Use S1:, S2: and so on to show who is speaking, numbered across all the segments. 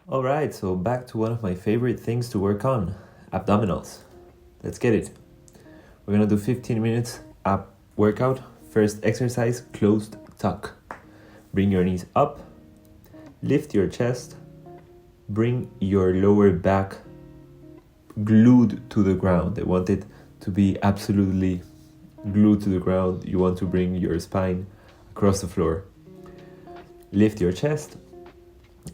S1: Alright, so back to one of my favorite things to work on, abdominals. Let's get it. We're gonna do 15 minutes ab workout. First exercise, closed tuck. Bring your knees up, lift your chest, bring your lower back glued to the ground. I want it to be absolutely glued to the ground. You want to bring your spine across the floor. Lift your chest,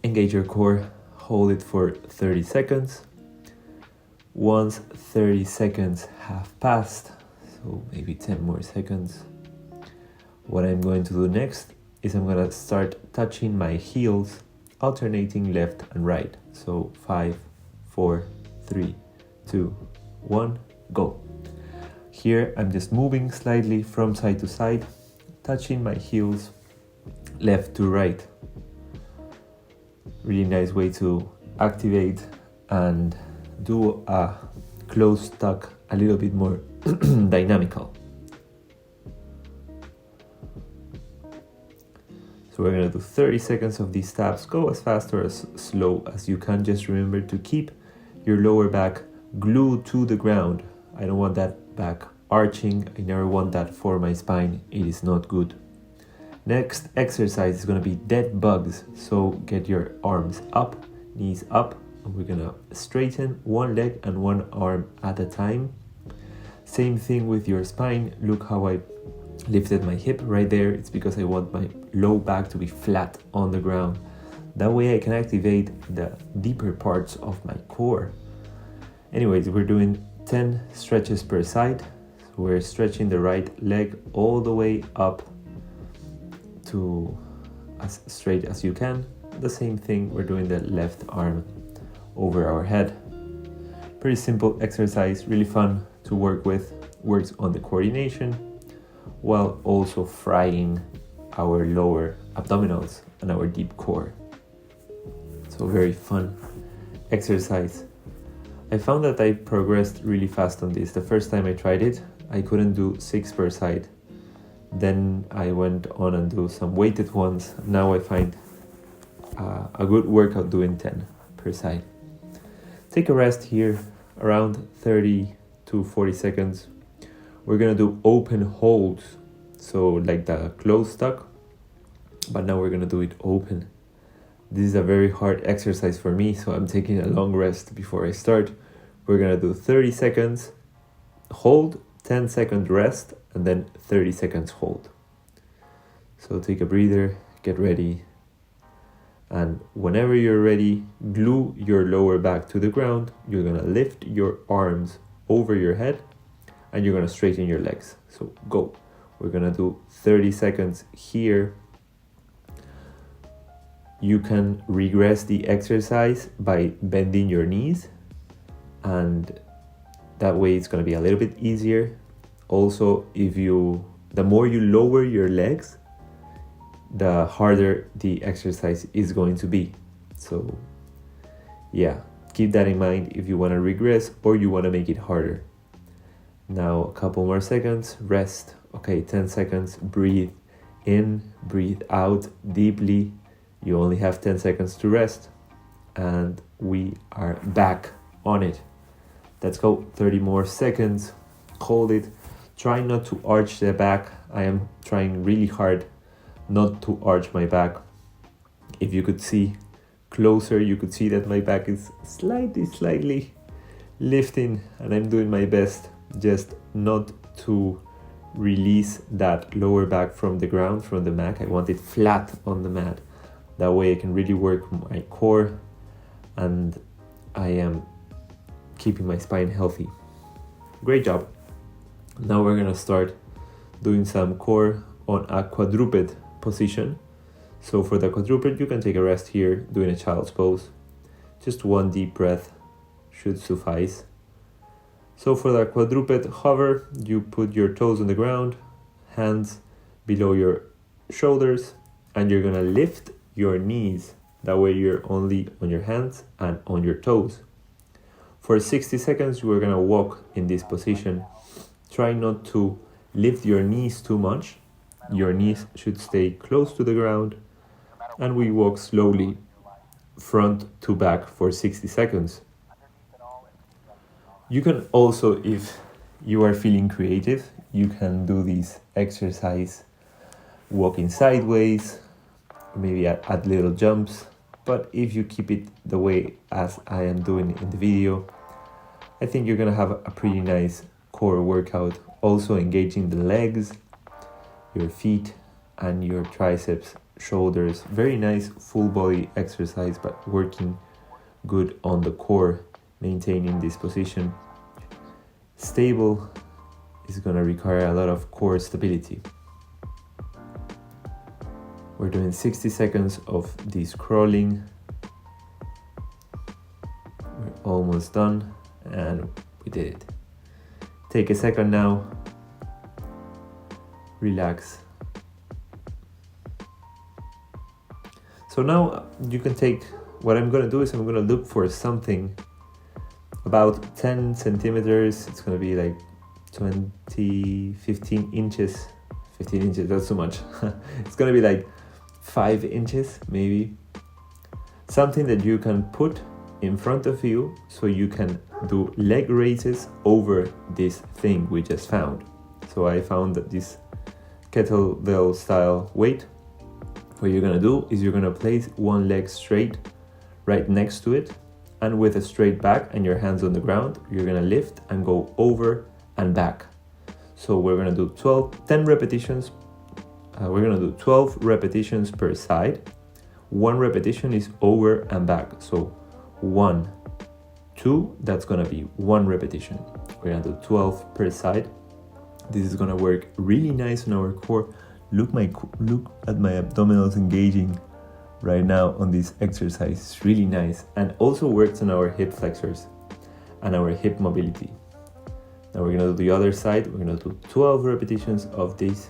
S1: engage your core, hold it for 30 seconds. Once 30 seconds have passed, so maybe 10 more seconds, what I'm going to do next is I'm going to start touching my heels, alternating left and right. So 5, 4, 3, 2, 1, go. Here I'm just moving slightly from side to side, touching my heels left to right. Really nice way to activate and do a closed tuck a little bit more dynamical. So we're going to do 30 seconds of these taps. Go as fast or as slow as you can. Just remember to keep your lower back glued to the ground. I don't want that back arching. I never want that for my spine. It is not good. Next exercise is going to be dead bugs. So get your arms up, knees up, and we're going to straighten one leg and one arm at a time. Same thing with your spine. Look how I lifted my hip right there. It's because I want my low back to be flat on the ground. That way I can activate the deeper parts of my core. Anyways, we're doing 10 stretches per side. So we're stretching the right leg all the way up to as straight as you can. The same thing, we're doing the left arm over our head. Pretty simple exercise, really fun to work with. Works on the coordination while also frying our lower abdominals and our deep core. So very fun exercise. I found that I progressed really fast on this. The first time I tried it, I couldn't do 6 per side. Then I went on and do some weighted ones. Now I find a good workout doing 10 per side. Take a rest here, around 30 to 40 seconds. We're gonna do open holds, so like the closed tuck, but now we're gonna do it open. This is a very hard exercise for me, so I'm taking a long rest before I start. We're gonna do 30 seconds hold, 10-second rest, and then 30 seconds hold. So take a breather, get ready, and whenever you're ready, glue your lower back to the ground. You're gonna lift your arms over your head and you're gonna straighten your legs. So go. We're gonna do 30 seconds here. You can regress the exercise by bending your knees, and that way it's gonna be a little bit easier. Also, the more you lower your legs, the harder the exercise is going to be. So yeah, keep that in mind if you want to regress or you want to make it harder. Now a couple more seconds, rest. Okay, 10 seconds, breathe in, breathe out deeply. You only have 10 seconds to rest, and we are back on it. Let's go, 30 more seconds, hold it. Try not to arch the back. I am trying really hard not to arch my back. If you could see closer, you could see that my back is slightly lifting, and I'm doing my best just not to release that lower back from the ground, from the mat. I want it flat on the mat. That way I can really work my core and I am keeping my spine healthy. Great job. Now we're gonna start doing some core on a quadruped position. So for the quadruped, you can take a rest here, doing a child's pose. Just one deep breath should suffice. So for the quadruped hover, you put your toes on the ground, hands below your shoulders, and you're gonna lift your knees. That way you're only on your hands and on your toes. For 60 seconds, we're gonna walk in this position. Try not to lift your knees too much. Your knees should stay close to the ground, and we walk slowly front to back for 60 seconds. You can also, if you are feeling creative, you can do this exercise walking sideways, maybe add little jumps. But if you keep it the way as I am doing in the video, I think you're gonna have a pretty nice core workout, also engaging the legs, your feet, and your triceps, shoulders. Very nice full body exercise, but working good on the core, maintaining this position. Stable is gonna require a lot of core stability. We're doing 60 seconds of this crawling. We're almost done, and we did it. Take a second now. Relax. So now you can take, what I'm gonna do is I'm gonna look for something about 10 centimeters. It's gonna be like 15 inches. 15 inches, that's too much. It's gonna be like 5 inches maybe. Something that you can put in front of you so you can do leg raises over this thing we just found. So I found that this kettlebell style weight, what you're gonna do is you're gonna place one leg straight right next to it, and with a straight back and your hands on the ground, you're gonna lift and go over and back. So we're gonna do 10 repetitions. We're gonna do 12 repetitions per side. One repetition is over and back. So 1, 2, that's gonna be one repetition. We're gonna do 12 per side. This is gonna work really nice on our core. Look at my abdominals engaging right now on this exercise. It's really nice, and also works on our hip flexors and our hip mobility. Now we're gonna do the other side. We're gonna do 12 repetitions of this.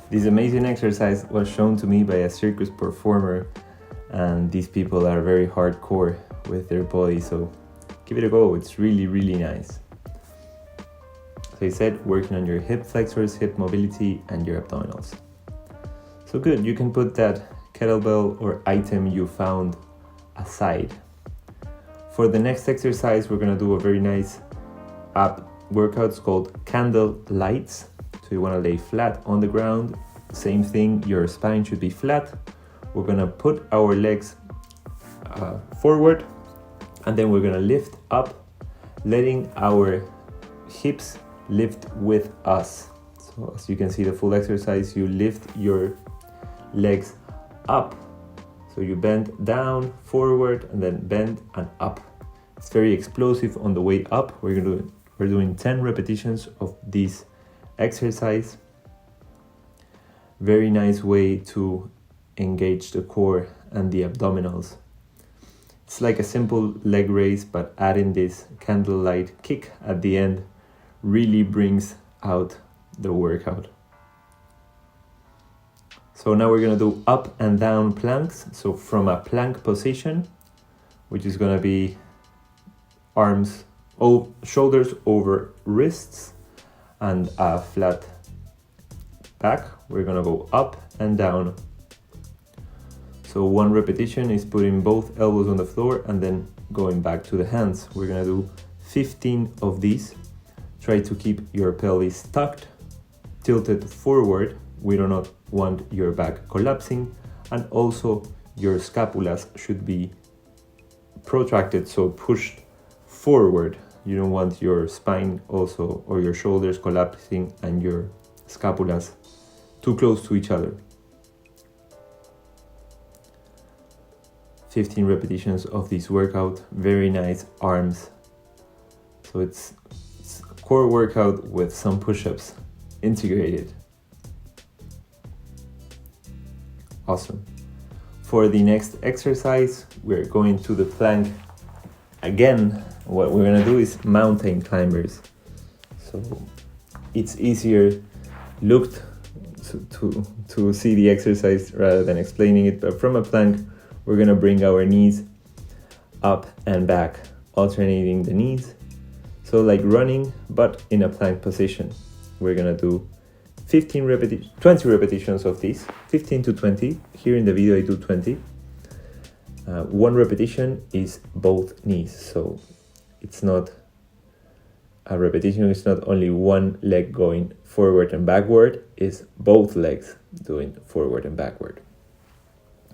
S1: This amazing exercise was shown to me by a circus performer, and these people are very hardcore with their body, so give it a go. It's really, really nice. As I said, working on your hip flexors, hip mobility, and your abdominals. So good, you can put that kettlebell or item you found aside. For the next exercise, we're gonna do a very nice ab workout. It's called candle lights. So you wanna lay flat on the ground. Same thing, your spine should be flat. We're gonna put our legs forward, and then we're gonna lift up, letting our hips lift with us. So as you can see the full exercise, you lift your legs up. So you bend down, forward, and then bend and up. It's very explosive on the way up. We're doing 10 repetitions of this exercise. Very nice way to engage the core and the abdominals. It's like a simple leg raise, but adding this candlelight kick at the end really brings out the workout. So now we're gonna do up and down planks. So from a plank position, which is gonna be shoulders over wrists and a flat back, we're gonna go up and down. So one repetition is putting both elbows on the floor and then going back to the hands. We're gonna do 15 of these. Try to keep your pelvis tucked, tilted forward. We do not want your back collapsing, and also your scapulas should be protracted, so pushed forward. You don't want your spine also, or your shoulders collapsing and your scapulas too close to each other. 15 repetitions of this workout. Very nice arms. So it's a core workout with some push-ups integrated. Awesome. For the next exercise, we're going to the plank again. What we're gonna do is mountain climbers. So it's easier looked to see the exercise rather than explaining it. But from a plank, we're gonna bring our knees up and back, alternating the knees. So like running, but in a plank position. We're gonna do 20 repetitions of these, 15 to 20. Here in the video I do 20. One repetition is both knees, so it's not a repetition, it's not only one leg going forward and backward, it's both legs doing forward and backward.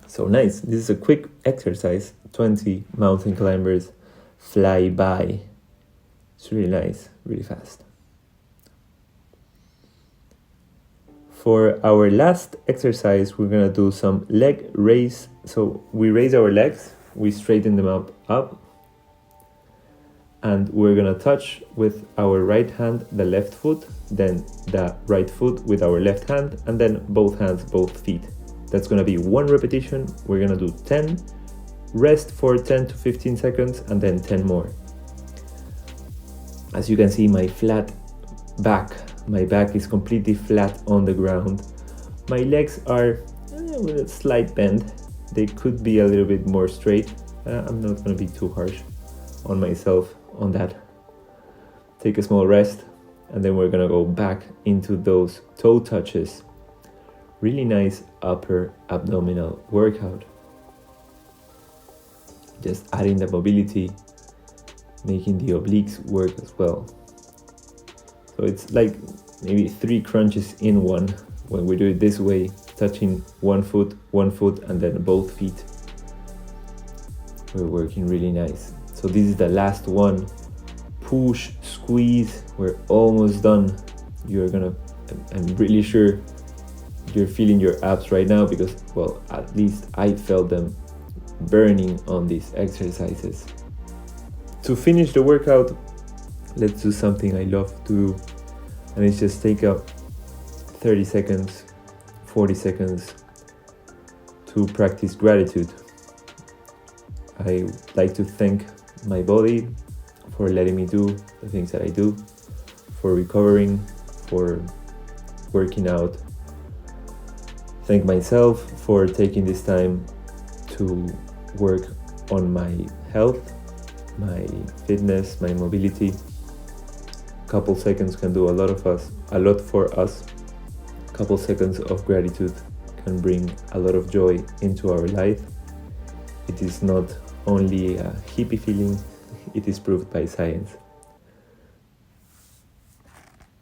S1: So nice, this is a quick exercise, 20 mountain climbers fly by. It's really nice, really fast. For our last exercise, we're gonna do some leg raise. So we raise our legs, we straighten them up, and we're gonna touch with our right hand the left foot, then the right foot with our left hand, and then both hands, both feet. That's gonna be one repetition. We're gonna do 10, rest for 10 to 15 seconds, and then 10 more. As you can see, my back is completely flat on the ground. My legs are with a slight bend. They could be a little bit more straight. I'm not gonna be too harsh on myself on that. Take a small rest, and then we're gonna go back into those toe touches. Really nice upper abdominal workout. Just adding the mobility, making the obliques work as well. So it's like maybe 3 crunches in one when we do it this way, touching one foot, and then both feet. We're working really nice. So this is the last one. Push, squeeze, we're almost done. I'm really sure you're feeling your abs right now because, well, at least I felt them burning on these exercises. To finish the workout, let's do something I love to do, and it's just take up 30 seconds, 40 seconds to practice gratitude. I like to thank my body for letting me do the things that I do, for recovering, for working out. Thank myself for taking this time to work on my health, my fitness, my mobility. A couple seconds can do a lot for us. A couple seconds of gratitude can bring a lot of joy into our life. It is not only a hippie feeling, it is proved by science.